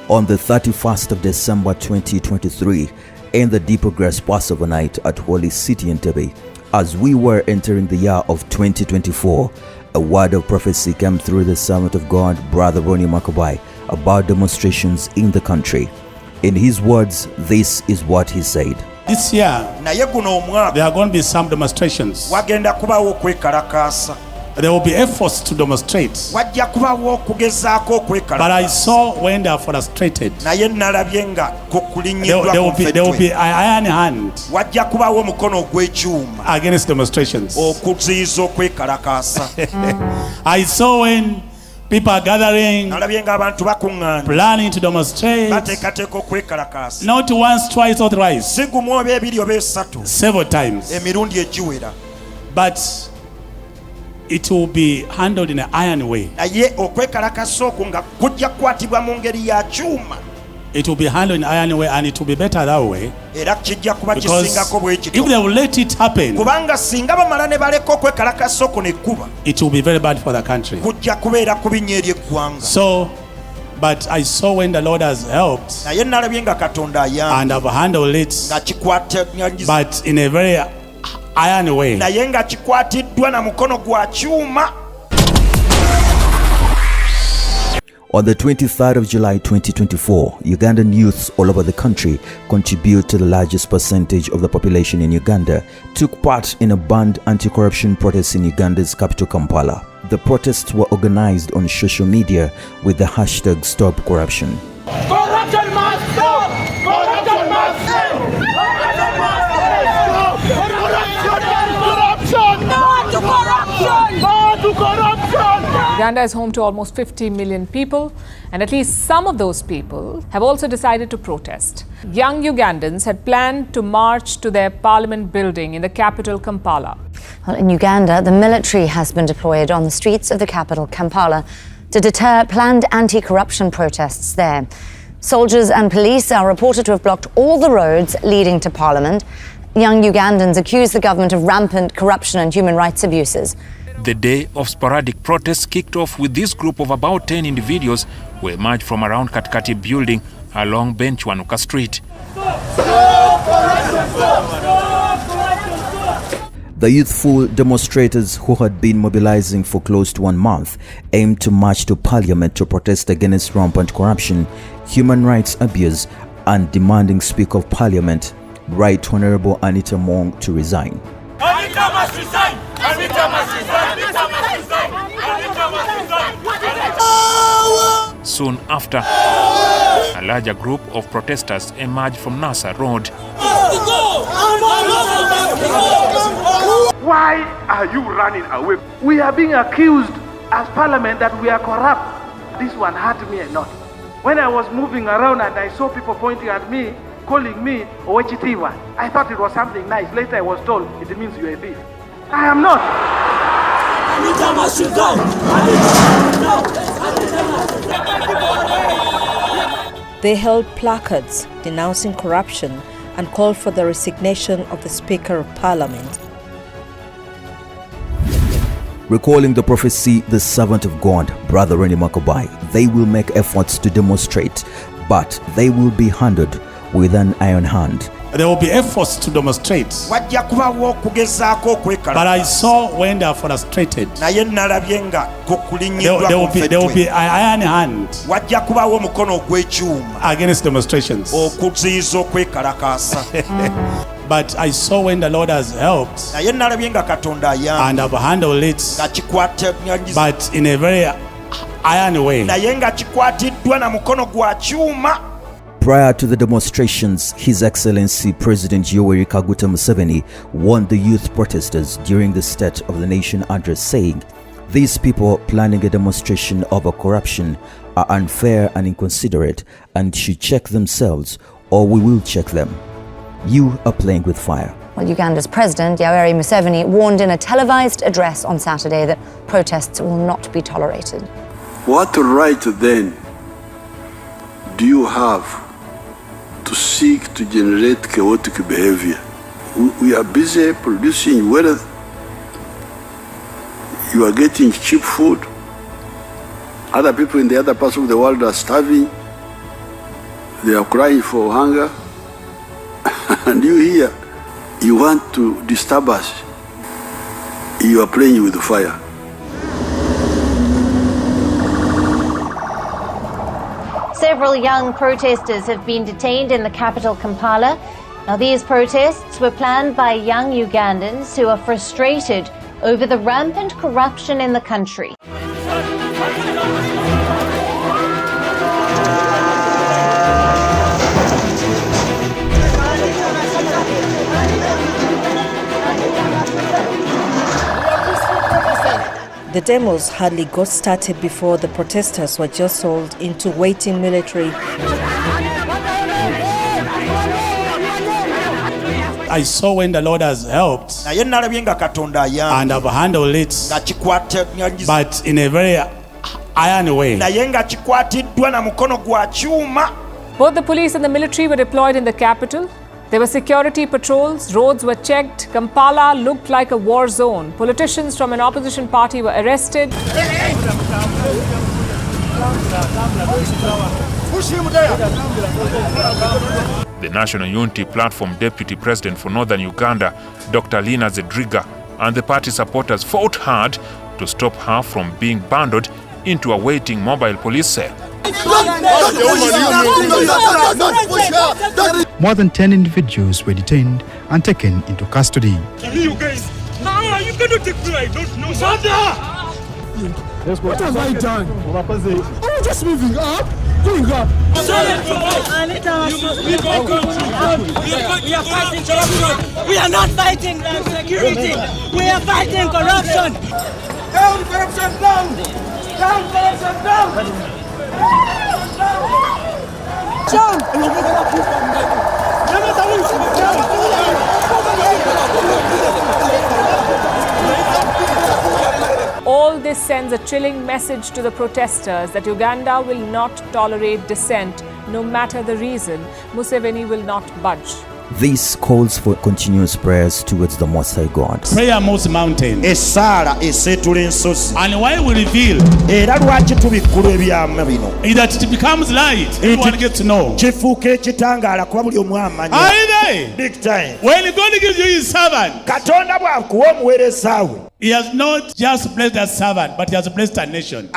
On the 31st of December 2023, in the deeper grace Passover night at Holycity in Tebe, as we were entering the year of 2024, a word of prophecy came through the servant of God, Brother Ronnie Makabai, about demonstrations in the country. In his words, this is what he said. This year, there are going to be some demonstrations. There will be efforts to demonstrate. But I saw when they are frustrated, there will be an iron hand against demonstrations. I saw when people are gathering, planning to demonstrate, not once, twice, or thrice, several times. But it will be handled in an iron way. It will be handled in an iron way, and it will be better that way. Because if they will let it happen, it will be very bad for the country. So, but I saw when the Lord has helped and have handled it, but in a very iron way. On the 23rd of July 2024, Ugandan youths all over the country contribute to the largest percentage of the population in Uganda, took part in a banned anti-corruption protest in Uganda's capital Kampala. The protests were organized on social media with the hashtag Stop Corruption. Corruption must stop! Corruption must stop! Uganda is home to almost 50 million people, and at least some of those people have also decided to protest. Young Ugandans had planned to march to their parliament building in the capital, Kampala. Well, in Uganda, the military has been deployed on the streets of the capital, Kampala, to deter planned anti-corruption protests there. Soldiers and police are reported to have blocked all the roads leading to parliament. Young Ugandans accuse the government of rampant corruption and human rights abuses. The day of sporadic protests kicked off with this group of about 10 individuals who emerged from around Katikati building along Benchwanuka Street. The youthful demonstrators, who had been mobilizing for close to 1 month, aimed to march to parliament to protest against rampant corruption, human rights abuse, and demanding Speaker of Parliament, Right Honorable Anita Mong, to resign. Anita must resign! Anita must resign! Anita must resign! Anita must resign! Soon after, a larger group of protesters emerged from Nasa Road. Why are you running away? We are being accused as Parliament that we are corrupt. This one hurt me a lot. When I was moving around and I saw people pointing at me, calling me Owechitiwa, I thought it was something nice. Later I was told it means you're a thief. I am not. They held placards denouncing corruption and called for the resignation of the Speaker of Parliament. Recalling the prophecy, the servant of God, Brother Ronnie Makabai, they will make efforts to demonstrate, but they will be handled with an iron hand. There will be efforts to demonstrate. But I saw when they are frustrated, there will be an iron hand against demonstrations. But I saw when the Lord has helped and have handled it, but in a very iron way. Prior to the demonstrations, His Excellency President Yoweri Kaguta Museveni warned the youth protesters during the State of the Nation address, saying, "These people planning a demonstration over corruption are unfair and inconsiderate and should check themselves, or we will check them. You are playing with fire." Well, Uganda's President Yoweri Museveni warned in a televised address on Saturday that protests will not be tolerated. What right then do you have to seek to generate chaotic behavior? We are busy producing wealth. You are getting cheap food. Other people in the other parts of the world are starving. They are crying for hunger. And you here, you want to disturb us. You are playing with fire. Several young protesters have been detained in the capital, Kampala. Now, these protests were planned by young Ugandans who are frustrated over the rampant corruption in the country. The demos hardly got started before the protesters were just hauled into waiting military. I saw when the Lord has helped and I've handled it, but in a very iron way. Both the police and the military were deployed in the capital. There were security patrols, roads were checked. Kampala looked like a war zone. Politicians from an opposition party were arrested. The National Unity Platform Deputy President for Northern Uganda, Dr. Lina Zedriga, and the party supporters fought hard to stop her from being bundled into a waiting mobile police cell. More than 10 individuals were detained and taken into custody. You guys, you cannot take me, I don't know. What have I done? I'm just moving up, going up. We are not fighting security. We are fighting corruption. Down corruption, down! Down corruption, down! All this sends a chilling message to the protesters that Uganda will not tolerate dissent, no matter the reason. Museveni will not budge. This calls for continuous prayers towards the Most High God. Prayer moves mountains. And why we reveal is that it becomes light. Everyone gets to know. Big time. When God gives you his servant, he has not just blessed a servant, but he has blessed a nation.